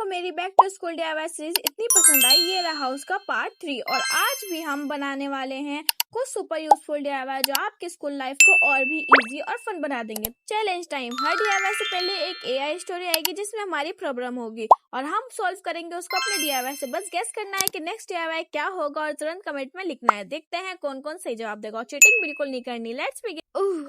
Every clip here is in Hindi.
मेरी back to school DIY series इतनी पसंद आई, ये रहा उसका पार्ट 3। और आज भी हम बनाने वाले हैं कुछ सुपर यूजफुल DIY जो आपके स्कूल लाइफ को और भी इजी और फन बना देंगे। Challenge time. हर DIY से पहले एक AI स्टोरी आएगी जिसमें हमारी प्रॉब्लम होगी और हम सॉल्व करेंगे उसको अपने DIY से। बस गेस करना है कि नेक्स्ट DIY क्या होगा और तुरंत कमेंट में लिखना है। देखते हैं कौन कौन सही जवाब देगा और चीटिंग बिल्कुल नहीं करनी। Let's begin.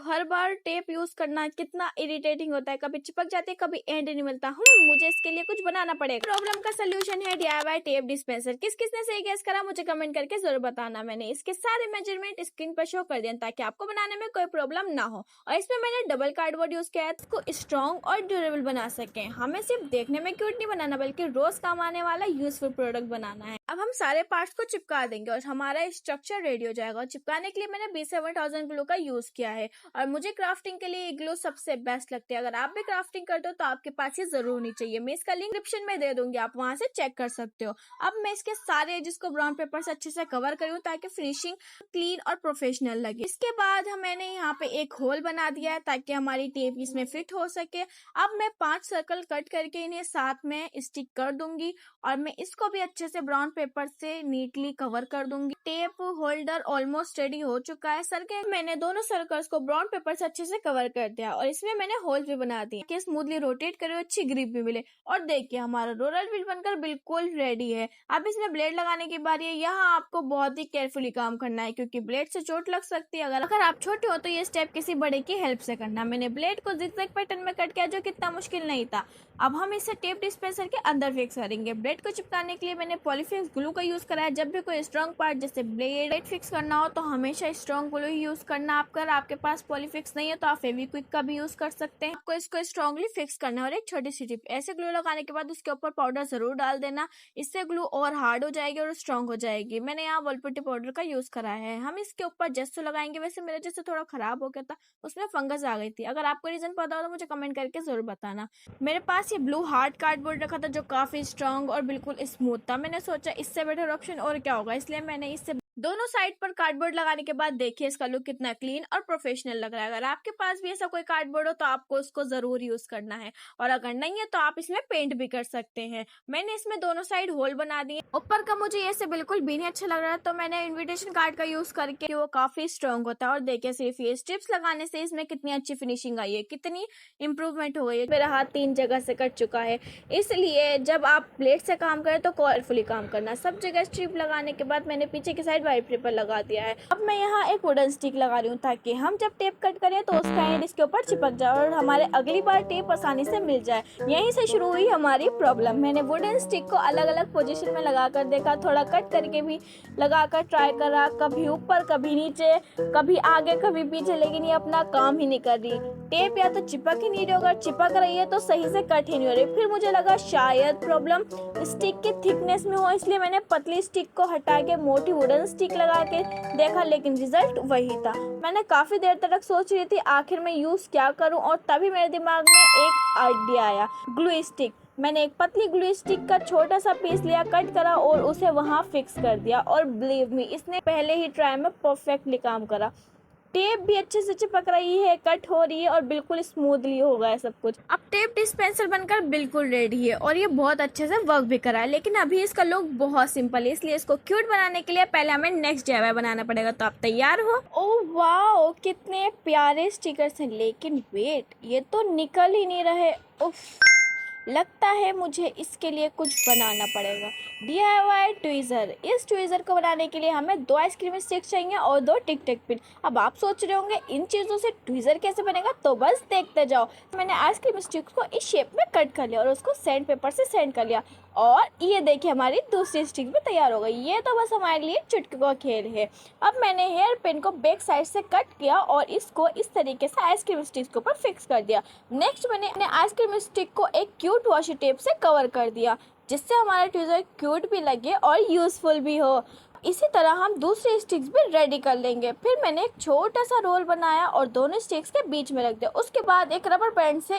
Her bar tape use करना कितना इरिटेटिंग होता है, कभी चिपक जाती है कभी एंड नहीं मिलता। मुझे इसके लिए कुछ बनाना पड़ेगा। प्रॉब्लम का सोल्यूशन है DIY टेप डिस्पेंसर। किसने सही गेस करा मुझे कमेंट करके जरूर बताना। मैंने इसके सारे मेजरमेंट स्क्रीन पर शो कर दिए ताकि आपको बनाने में कोई प्रॉब्लम ना हो। और इसमें मैंने डबल कार्डबोर्ड यूज किया है इसको स्ट्रॉन्ग और ड्यूरेबल बना सके। हमें सिर्फ देखने में क्यूट नहीं बनाना बल्कि रोज काम आने वाला यूजफुल प्रोडक्ट बनाना है। अब हम सारे पार्ट्स को चिपका देंगे और हमारा स्ट्रक्चर रेडी हो जाएगा। और चिपकाने के लिए मैंने B7000 ग्लू का यूज किया है और मुझे क्राफ्टिंग के लिए ग्लू सबसे बेस्ट लगती है। अगर आप भी क्राफ्टिंग करते हो तो आपके पास ये जरूर होनी चाहिए। मैं इसका लिंक डिस्क्रिप्शन में दे दूंगी, आप वहां से चेक कर सकते हो। अब मैं इसके सारे एजेस को ब्राउन पेपर से अच्छे से कवर करूँ ताकि फिनिशिंग क्लीन और प्रोफेशनल लगे। इसके बाद मैंने यहाँ पे एक होल बना दिया है ताकि हमारी टेप इसमें फिट हो सके। अब मैं 5 सर्कल कट करके इन्हें साथ में स्टिक कर दूंगी और मैं इसको भी अच्छे से ब्राउन पेपर से नीटली कवर कर दूंगी। टेप होल्डर ऑलमोस्ट रेडी हो चुका है। मैंने दोनों सर्कल्स को ब्राउन पेपर से अच्छे से कवर कर दिया और इसमें मैंने होल भी बना दिए कि स्मूथली रोटेट करे, अच्छी ग्रिप भी मिले। और देखिए हमारा रोलर व्हील बनकर बिल्कुल रेडी है। अब इसमें ब्लेड लगाने की बारी है। यहाँ आपको बहुत ही केयरफुली काम करना है क्योंकि ब्लेड से चोट लग सकती है। अगर आप छोटे हो तो ये स्टेप किसी बड़े की हेल्प से करना। मैंने ब्लेड को जिगजैग पैटर्न में कट किया जो कितना मुश्किल नहीं था। अब हम इसे टेप डिस्पेंसर के अंदर फिक्स करेंगे। ब्लेड को चिपकाने के लिए मैंने पॉलीफिक्स ग्लू का यूज करा है। जब भी कोई स्ट्रॉन्ग पार्ट जैसे ब्लेड फिक्स करना हो तो हमेशा स्ट्रॉन्ग ग्लू ही यूज करना। अगर आपके पास पॉलीफिक्स नहीं है तो आप फेविक्विक का भी यूज कर सकते हैं। आपको इसको स्ट्रॉन्गली फिक्स करना है और एक छोटी सी टिप, ऐसे ग्लू लगाने के बाद उसके ऊपर पाउडर जरूर डाल देना। इससे ग्लू और हार्ड हो जाएगी और स्ट्रॉन्ग हो जाएगी। मैंने यहाँ वॉलपुट्टी पाउडर का यूज करा है। हम इसके ऊपर जस्ट लगाएंगे। वैसे मेरा जैसे थोड़ा खराब हो गया था, उसमें फंगस आ गई थी। अगर आपको रीजन पता हो तो मुझे कमेंट करके जरूर बताना। मेरे पास ये ब्लू हार्ड कार्डबोर्ड रखा था जो काफी स्ट्रॉन्ग और बिल्कुल स्मूथ था। मैंने सोचा इससे बेटर ऑप्शन और क्या होगा, इसलिए मैंने इससे दोनों साइड पर कार्डबोर्ड लगाने के बाद देखिए इसका लुक कितना क्लीन और प्रोफेशनल लग रहा है। अगर आपके पास भी ऐसा कोई कार्डबोर्ड हो तो आपको उसको जरूर यूज करना है और अगर नहीं है तो आप इसमें पेंट भी कर सकते हैं। मैंने इसमें दोनों साइड होल बना दिए। ऊपर का मुझे ये से बिल्कुल भी नहीं अच्छा लग रहा है तो मैंने इन्विटेशन कार्ड का यूज करके वो काफी स्ट्रॉन्ग होता है। और देखिए सिर्फ ये स्ट्रिप्स लगाने से इसमें कितनी अच्छी फिनिशिंग आई है, कितनी इंप्रूवमेंट हो गई है। मेरा हाथ 3 जगह से कट चुका है, इसलिए जब आप ब्लेड से काम करें तो केयरफुली काम करना। सब जगह स्ट्रिप लगाने के बाद मैंने पीछे की साइड वाइट पेपर लगा दिया है। अब मैं यहाँ एक वुडन स्टिक लगा रही हूँ ताकि हम जब टेप कट करें तो उसका एंड इसके ऊपर चिपक जाए और हमारे अगली बार टेप आसानी से मिल जाए। यहीं से शुरू हुई हमारी प्रॉब्लम। मैंने वुडन स्टिक को अलग अलग पोजीशन में लगाकर देखा, थोड़ा कट करके भी लगाकर ट्राई करा, कभी ऊपर कभी नीचे, कभी आगे कभी पीछे, लेकिन ये अपना काम ही नहीं कर रही। टेप या तो चिपक ही नहीं रही, अगर चिपक रही है तो सही से कट ही नहीं हो रही। फिर मुझे लगा शायद प्रॉब्लम स्टिक के थिकनेस में हो, इसलिए मैंने पतली स्टिक को हटा के मोटी वुडन स्टिक लगा के देखा, लेकिन रिजल्ट वही था। मैंने काफी देर तक सोच रही थी आखिर मैं यूज क्या करूं और तभी मेरे दिमाग में एक आइडिया आया, ग्लू स्टिक। मैंने एक पतली ग्लू स्टिक का छोटा सा पीस लिया, कट करा और उसे वहां फिक्स कर दिया और बिलीव मी इसने पहले ही ट्राई में परफेक्टली काम करा। टेप भी अच्छे से चिपक रही है, कट हो रही है और बिल्कुल स्मूथली हो गया है सब कुछ। अब टेप डिस्पेंसर बनकर बिल्कुल रेडी है और ये बहुत अच्छे से वर्क भी करा है। लेकिन अभी इसका लुक बहुत सिंपल है, इसलिए इसको क्यूट बनाने के लिए पहले हमें नेक्स्ट DIY बनाना पड़ेगा। तो आप तैयार हो? ओह वाओ, कितने प्यारे स्टिकर्स हैं, लेकिन वेट, ये तो निकल ही नहीं रहे। उफ, लगता है मुझे इसके लिए कुछ बनाना पड़ेगा। DIY tweezer. इस ट्वीज़र को बनाने के लिए हमें 2 आइसक्रीम स्टिक्स चाहिए और 2 टिक टिक पिन। अब आप सोच रहे होंगे इन चीज़ों से ट्वीज़र कैसे बनेगा, तो बस देखते जाओ। मैंने आइसक्रीम स्टिक्स को इस शेप में कट कर लिया और उसको सैंड पेपर से सैंड कर लिया और ये देखिए हमारी दूसरी स्टिक भी तैयार हो गई। ये तो बस हमारे लिए चुटकी का खेल है। अब मैंने हेयर पिन को बैक साइड से कट किया और इसको इस तरीके से आइसक्रीम स्टिक्स के ऊपर फिक्स कर दिया। नेक्स्ट मैंने आइसक्रीम स्टिक को एक क्यूट वाशी टेप से कवर कर दिया जिससे हमारा ट्वीज़र क्यूट भी लगे और यूजफुल भी हो। इसी तरह हम दूसरी स्टिक्स भी रेडी कर लेंगे। फिर मैंने एक छोटा सा रोल बनाया और दोनों स्टिक्स के बीच में रख दिया। उसके बाद एक रबर बैंड से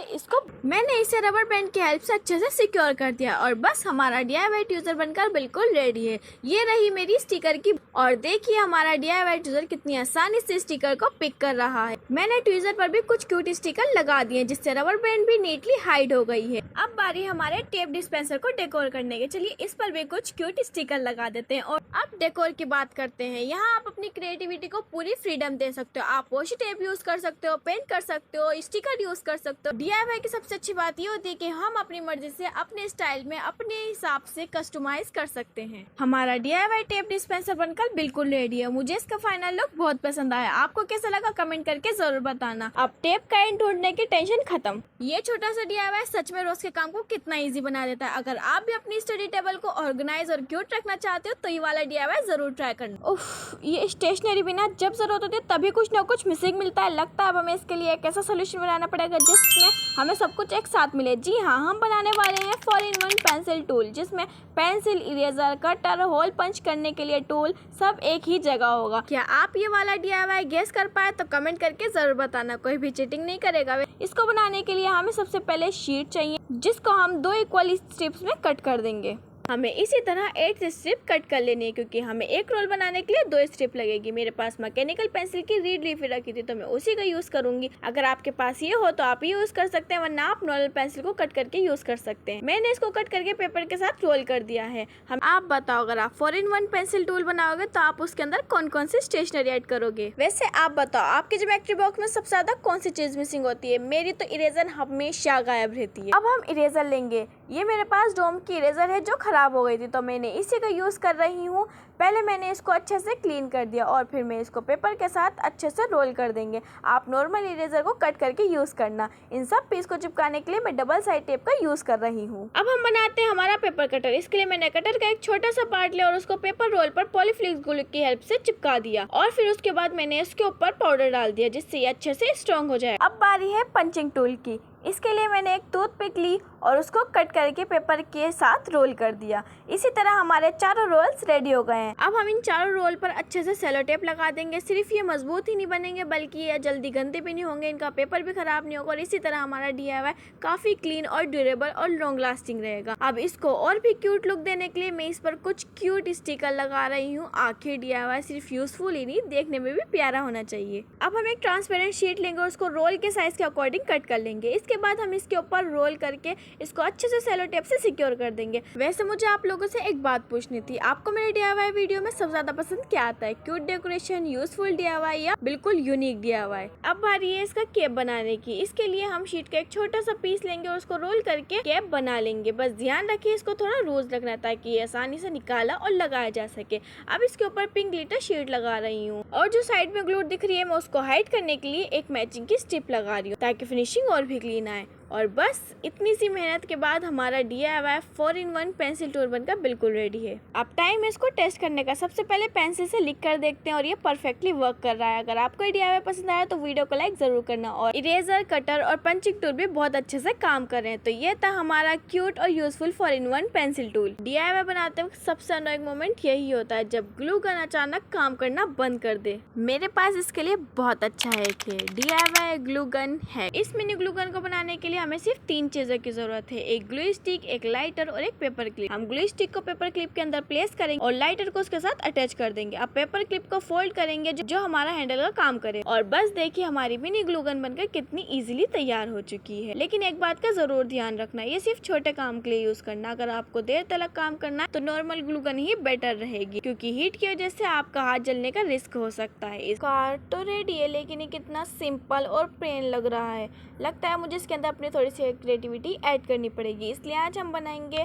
इसे रबर बैंड की हेल्प से अच्छे से सिक्योर कर दिया और बस हमारा DIY ट्विज़र बनकर बिल्कुल रेडी है। ये रही मेरी स्टिकर की, और देखिए हमारा DIY ट्विज़र कितनी आसानी से स्टिकर को पिक कर रहा है। मैंने ट्विज़र पर भी कुछ क्यूट स्टिकर लगा दिए जिससे रबर बैंड भी नीटली हाइड हो गई है। अब बारी हमारे टेप डिस्पेंसर को डेकोर करने की। चलिए इस पर भी कुछ क्यूट स्टिकर लगा देते हैं। और अब डेकोर की बात करते हैं। यहाँ आप अपनी क्रिएटिविटी को पूरी फ्रीडम दे सकते हो। आप वॉशी टेप यूज कर सकते हो, पेंट कर सकते हो, स्टिकर यूज कर सकते हो। DIY की सबसे अच्छी बात ये होती है कि हम अपनी मर्जी से अपने स्टाइल में अपने हिसाब से कस्टमाइज कर सकते हैं। हमारा DIY टेप डिस्पेंसर बनकर बिल्कुल रेडी है। मुझे इसका फाइनल लुक बहुत पसंद आया। आपको कैसा लगा कमेंट करके जरूर बताना। अब टेप का एंड ढूंढने की टेंशन खत्म। ये छोटा सा DIY सच में रोज के काम को कितना इजी बना देता है। अगर आप भी अपनी स्टडी टेबल को ऑर्गेनाइज और क्यूट रखना चाहते हो तो ये वाला DIY जरूर ट्राई करना। उफ, ये स्टेशनरी भी ना जब जरूरत होती है तभी कुछ ना कुछ मिसिंग मिलता है। लगता है अब हमें इसके लिए एक ऐसा सोल्यूशन बनाना पड़ेगा जिसमें हमें सब कुछ एक साथ मिले। जी हाँ, हम बनाने वाले हैं 4-in-1 पेंसिल टूल, जिसमें pencil, eraser, cutter, hole punch करने के लिए टूल सब एक ही जगह होगा। क्या आप ये वाला DIY गेस कर पाए तो कमेंट करके जरूर बताना। कोई भी चीटिंग नहीं करेगा। इसको बनाने के लिए हमें सबसे पहले शीट चाहिए जिसको हम 2 इक्वल स्ट्रिप्स में कट कर देंगे। हमें इसी तरह 8 स्ट्रिप कट कर लेनी है क्योंकि हमें एक रोल बनाने के लिए 2 स्ट्रिप लगेगी। मेरे पास मैकेनिकल पेंसिल की रीड लीफ रखी थी तो मैं उसी का यूज करूंगी। अगर आपके पास ये हो तो आप ये यूज कर सकते हैं, वरना आप नॉर्मल पेंसिल को कट करके यूज कर सकते हैं। मैंने इसको कट करके पेपर के साथ रोल कर दिया है। आप बताओ, अगर आप 4-in-1 पेंसिल टूल बनाओगे तो आप उसके अंदर कौन कौन सी स्टेशनरी ऐड करोगे? वैसे आप बताओ, आपके ज्योमेट्री बॉक्स में सबसे ज्यादा कौन सी चीज मिसिंग होती है? मेरी तो इरेजर हमेशा गायब रहती है। अब हम इरेजर लेंगे। ये मेरे पास डोम की इरेजर है जो खराब हो गई थी तो मैंने इसी का यूज कर रही हूँ। पहले मैंने इसको अच्छे से क्लीन कर दिया और फिर मैं इसको पेपर के साथ अच्छे से रोल कर देंगे। आप नॉर्मल इरेजर को कट करके यूज करना। इन सब पीस को चिपकाने के लिए मैं डबल साइड टेप का यूज कर रही हूँ। अब हम बनाते हैं हमारा पेपर कटर। इसके लिए मैंने कटर का एक छोटा सा पार्ट लिया और उसको पेपर रोल पर पॉलीफ्लेक्स ग्लू की हेल्प से चिपका दिया और फिर उसके बाद मैंने इसके ऊपर पाउडर डाल दिया जिससे ये अच्छे से स्ट्रॉन्ग हो जाए। अब बारी है पंचिंग टूल की। इसके लिए मैंने एक टूथपिक ली और उसको कट करके पेपर के साथ रोल कर दिया। इसी तरह हमारे चारों रोल्स रेडी हो गए हैं। अब हम इन चारों रोल पर अच्छे से सेलो टेप लगा देंगे। सिर्फ ये मजबूत ही नहीं बनेंगे बल्कि ये जल्दी गंदे भी नहीं होंगे, इनका पेपर भी खराब नहीं होगा और इसी तरह हमारा DIY काफी क्लीन और ड्यूरेबल और लॉन्ग लास्टिंग रहेगा। अब इसको और भी क्यूट लुक देने के लिए मैं इस पर कुछ क्यूट स्टिकर लगा रही हूँ। आखिर DIY सिर्फ यूजफुल ही नहीं, देखने में भी प्यारा होना चाहिए। अब हम एक ट्रांसपेरेंट शीट लेंगे और उसको रोल के साइज के अकॉर्डिंग कट कर लेंगे। इसके बाद हम इसके ऊपर रोल करके इसको अच्छे से सेलो टेप से सिक्योर कर देंगे। वैसे मुझे आप लोगों से एक बात पूछनी थी, आपको मेरे DIY वीडियो में सबसे ज्यादा पसंद क्या आता है? क्यूट डेकोरेशन, यूजफुल DIY या बिल्कुल यूनिक DIY? अब बारी है इसका कैप बनाने की। इसके लिए हम शीट का एक छोटा सा पीस लेंगे और उसको रोल करके कैप बना लेंगे। बस ध्यान रखिए इसको थोड़ा लूज रखना ताकि ये आसानी से निकाला और लगाया जा सके। अब इसके ऊपर पिंक ग्लिटर शीट लगा रही हूँ और जो साइड में ग्लू दिख रही है मैं उसको हाइड करने के लिए एक मैचिंग की स्ट्रिप लगा रही हूँ ताकि फिनिशिंग और भी क्लीन आए। और बस इतनी सी मेहनत के बाद हमारा DIY 4-in-1 पेंसिल टूल बनकर बिल्कुल रेडी है। अब टाइम है इसको टेस्ट करने का। सबसे पहले पेंसिल से लिख कर देखते हैं और ये परफेक्टली वर्क कर रहा है। अगर आपको ये DIY पसंद आया तो वीडियो को लाइक जरूर करना और इरेजर, कटर और पंचिंग टूल भी बहुत अच्छे से काम कर रहे हैं। तो ये था हमारा क्यूट और useful 4-in-1 pencil tool. DIY बनाते वक्त सबसे अनोइंग मोमेंट यही होता है जब ग्लू गन अचानक काम करना बंद कर दे। मेरे पास इसके लिए बहुत अच्छा है कि DIY ग्लू गन है। इस मिनी ग्लू गन को बनाने के लिए हमें सिर्फ 3 चीजों की जरूरत है, एक ग्लू स्टिक, एक लाइटर और एक पेपर क्लिप। हम ग्लू स्टिक को पेपर क्लिप के अंदर प्लेस करेंगे और लाइटर को उसके साथ अटैच कर देंगे। अब पेपर क्लिप को फोल्ड करेंगे जो हमारा हैंडल का काम करे और बस देखिए हमारी मिनी ग्लू गन बनकर कितनी इजीली तैयार हो चुकी है। लेकिन एक बात का जरूर ध्यान रखना, ये सिर्फ छोटे काम के लिए यूज करना। अगर आपको देर तक काम करना है तो नॉर्मल ग्लू गन ही बेटर रहेगी क्योंकि हीट की वजह से आपका हाथ जलने का रिस्क हो सकता है। इस कार्ड तो रेडी है लेकिन ये कितना सिंपल और प्लेन लग रहा है। लगता है मुझे इसके अंदर अपनी थोड़ी सी क्रिएटिविटी ऐड करनी पड़ेगी। इसलिए आज हम बनाएंगे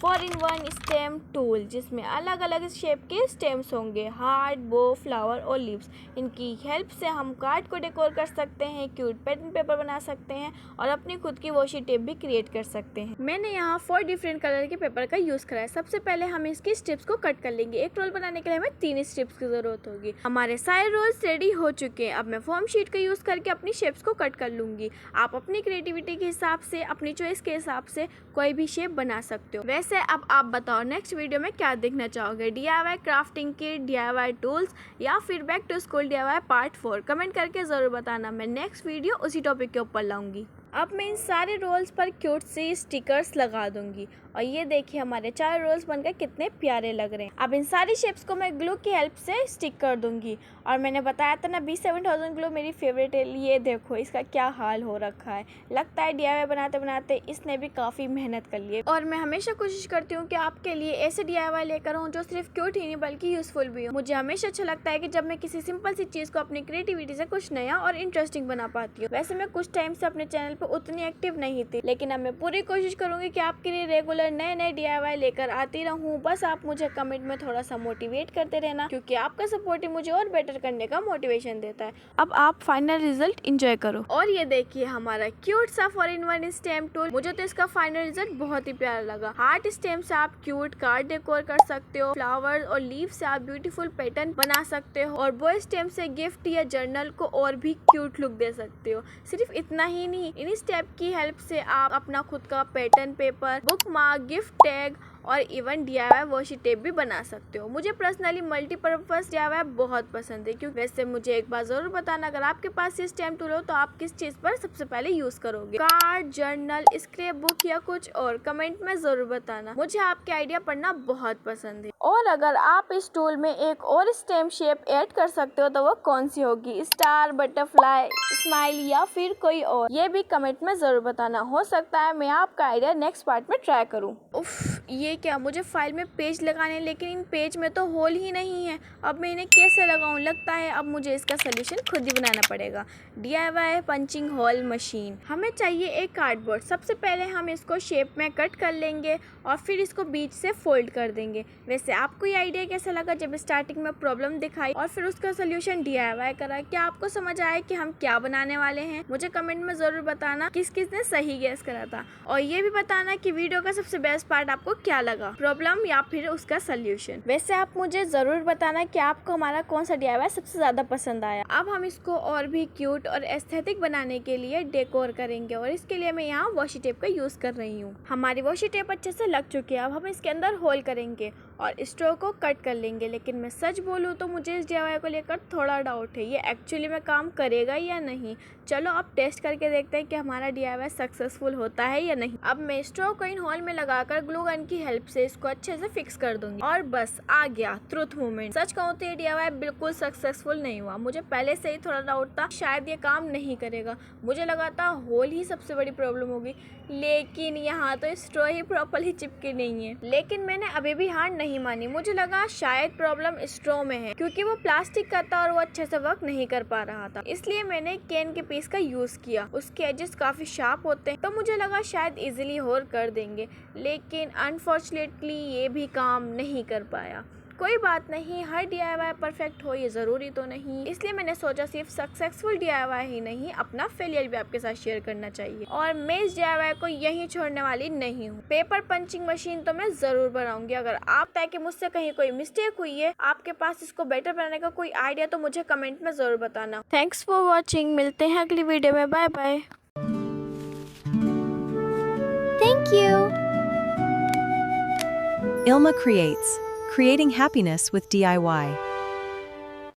4-in-1 स्टेम टूल जिसमें अलग अलग शेप के स्टेम्स होंगे, हार्ट, बो, फ्लावर और लीव्स। इनकी हेल्प से हम कार्ड को डेकोर कर सकते हैं, क्यूट पैटर्न पेपर बना सकते हैं और अपनी खुद की वॉशी टेप भी क्रिएट कर सकते हैं। मैंने यहाँ 4 डिफरेंट कलर के पेपर का यूज करा है। सबसे पहले हम इसकी स्ट्रिप्स को कट कर लेंगे। एक रोल बनाने के लिए हमें 3 स्ट्रिप्स की जरूरत होगी। हमारे सारे रोल्स रेडी हो चुके हैं। अब मैं फोम शीट का यूज करके अपनी शेप्स को कट कर लूंगी। आप अपनी क्रिएटिविटी के हिसाब से, अपनी चॉइस के हिसाब से कोई भी शेप बना सकते हो। वैसे वैसे अब आप बताओ नेक्स्ट वीडियो में क्या देखना चाहोगे, DIY crafting kit, DIY tools या फिर back to school DIY part 4? Comment करके ज़रूर बताना, मैं नेक्स्ट वीडियो उसी टॉपिक के ऊपर लाऊंगी। अब मैं इन सारे रोल्स पर क्यूट सी स्टिकर्स लगा दूंगी और ये देखिए हमारे 4 रोल्स बनकर कितने प्यारे लग रहे हैं। अब इन सारी शेप्स को मैं ग्लू की हेल्प से स्टिक कर दूंगी और मैंने बताया था ना B7000 ग्लू मेरी फेवरेट है। ये देखो इसका क्या हाल हो रखा है, लगता है DIY बनाते बनाते इसने भी काफ़ी मेहनत कर ली है। और मैं हमेशा कोशिश करती हूँ कि आपके लिए ऐसे DIY लेकर आऊँ जो सिर्फ क्यूट ही नहीं बल्कि यूजफुल भी हो। मुझे हमेशा अच्छा लगता है कि जब मैं किसी सिंपल सी चीज़ को अपनी क्रिएटिविटी से कुछ नया और इंटरेस्टिंग बना पाती हूँ। वैसे मैं कुछ टाइम से अपने चैनल पर उतनी एक्टिव नहीं थी, लेकिन अब मैं पूरी कोशिश करूंगी कि आपके लिए रेगुलर नए नए DIY लेकर आती रहूं। बस आप मुझे कमेंट में थोड़ा सा मोटिवेट करते रहना, क्योंकि आपका सपोर्ट ही मुझे और बेटर करने का मोटिवेशन देता है। अब आप फाइनल रिजल्ट एंजॉय करो। और ये देखिए हमारा क्यूट सा 4-in-1 स्टैम्प टूल। मुझे तो इसका फाइनल रिजल्ट बहुत ही प्यारा लगा। हार्ट स्टैम्प से आप क्यूट कार्ड डेकोर कर सकते हो, फ्लावर्स और लीफ से आप ब्यूटीफुल पैटर्न बना सकते हो, और बॉय स्टैम्प से गिफ्ट या जर्नल को और भी क्यूट लुक दे सकते हो। सिर्फ इतना ही नहीं, इन स्टेप की हेल्प से आप अपना खुद का pattern paper, book mark, gift tag और इवन DIY वॉशी टेप भी बना सकते हो। मुझे पर्सनली मल्टीपर्पज DIY बहुत पसंद है, क्योंकि वैसे मुझे एक बार जरूर बताना अगर आपके पास ये स्टैम्प टूल हो तो आप किस चीज पर सबसे पहले यूज करोगे, कार्ड, जर्नल, स्क्रैप बुक या कुछ और? कमेंट में जरूर बताना, मुझे आपके आइडिया पढ़ना बहुत पसंद है। और अगर आप इस टूल में एक और स्टैम्प शेप ऐड कर सकते हो तो वो कौन सी होगी, स्टार, बटरफ्लाई, स्माइल या फिर कोई और? ये भी कमेंट में जरूर बताना, हो सकता है मैं आपका आइडिया नेक्स्ट पार्ट में ट्राई करूँ। उफ, ये क्या, मुझे फाइल में पेज लगाने, लेकिन इन पेज में तो होल ही नहीं है। अब मैं इन्हें कैसे लगाऊं? लगता है अब मुझे इसका सोल्यूशन खुद ही बनाना पड़ेगा। DIY punching hole machine. हमें चाहिए एक कार्डबोर्ड। सबसे पहले हम इसको शेप में कट कर लेंगे और फिर इसको बीच से फोल्ड कर देंगे। वैसे आपको ये आइडिया कैसा लगा जब स्टार्टिंग में प्रॉब्लम दिखाई और फिर उसका सोल्यूशन DIY करा? क्या आपको समझ आया कि हम क्या बनाने वाले हैं? मुझे कमेंट में जरूर बताना किस किस ने सही गैस करा था, और ये भी बताना कि वीडियो का सबसे बेस्ट पार्ट आपको क्या लगा, प्रॉब्लम या फिर उसका सोल्यूशन। वैसे आप मुझे जरूर बताना कि आपको हमारा कौन सा DIY सबसे ज्यादा पसंद आया। अब हम इसको और भी क्यूट और एस्थेटिक बनाने के लिए डेकोर करेंगे, और इसके लिए मैं यहाँ वॉशी टेप का यूज कर रही हूँ। हमारी वॉशी टेप अच्छे से लग चुकी है। अब हम इसके अंदर होल करेंगे और स्ट्रो को कट कर लेंगे। लेकिन मैं सच बोलूँ तो मुझे इस DIY को लेकर थोड़ा डाउट है, ये एक्चुअली में काम करेगा या नहीं। चलो अब टेस्ट करके देखते हैं कि हमारा DIY सक्सेसफुल होता है या नहीं। अब मैं स्ट्रो को इन होल में लगाकर ग्लू गन की हेल्प से इसको अच्छे से फिक्स कर दूंगी, और बस आ गया ट्रुथ मोमेंट। सच कहूँ तो ये DIY बिल्कुल सक्सेसफुल नहीं हुआ। मुझे पहले से ही थोड़ा डाउट था शायद ये काम नहीं करेगा। मुझे लगा था होल ही सबसे बड़ी प्रॉब्लम होगी, लेकिन यहाँ तो स्ट्रो ही प्रॉपरली चिपकी नहीं है। लेकिन मैंने अभी भी हार नहीं मानी। मुझे लगा शायद प्रॉब्लम स्ट्रो में है, क्योंकि वो प्लास्टिक का था और वो अच्छे से वर्क नहीं कर पा रहा था। इसलिए मैंने कैन के पीस का यूज किया। उसके एजेस काफी शार्प होते हैं, तो मुझे लगा शायद इजीली होल कर देंगे, लेकिन अनफॉर्चुनेटली ये भी काम नहीं कर पाया। कोई बात नहीं, हर DIY परफेक्ट हो ये ज़रूरी तो नहीं, इसलिए मैंने सोचा सिर्फ सक्सेसफुल DIY ही नहीं, अपना फेलियर भी आपके साथ शेयर करना चाहिए। और मैं इस DIY को यहीं छोड़ने वाली नहीं हूँ। पेपर पंचिंग मशीन तो मैं ज़रूर बनाऊंगी। अगर आप तय कि मुझसे कहीं कोई मिस्टेक हुई है, आपके पास इसको बेटर बनाने का कोई आइडिया, तो मुझे कमेंट में ज़रूर बताना। थैंक्स फॉर वॉचिंग, मिलते हैं अगली वीडियो में। Bye bye. Thank you. Ilma Creates, creating happiness with DIY.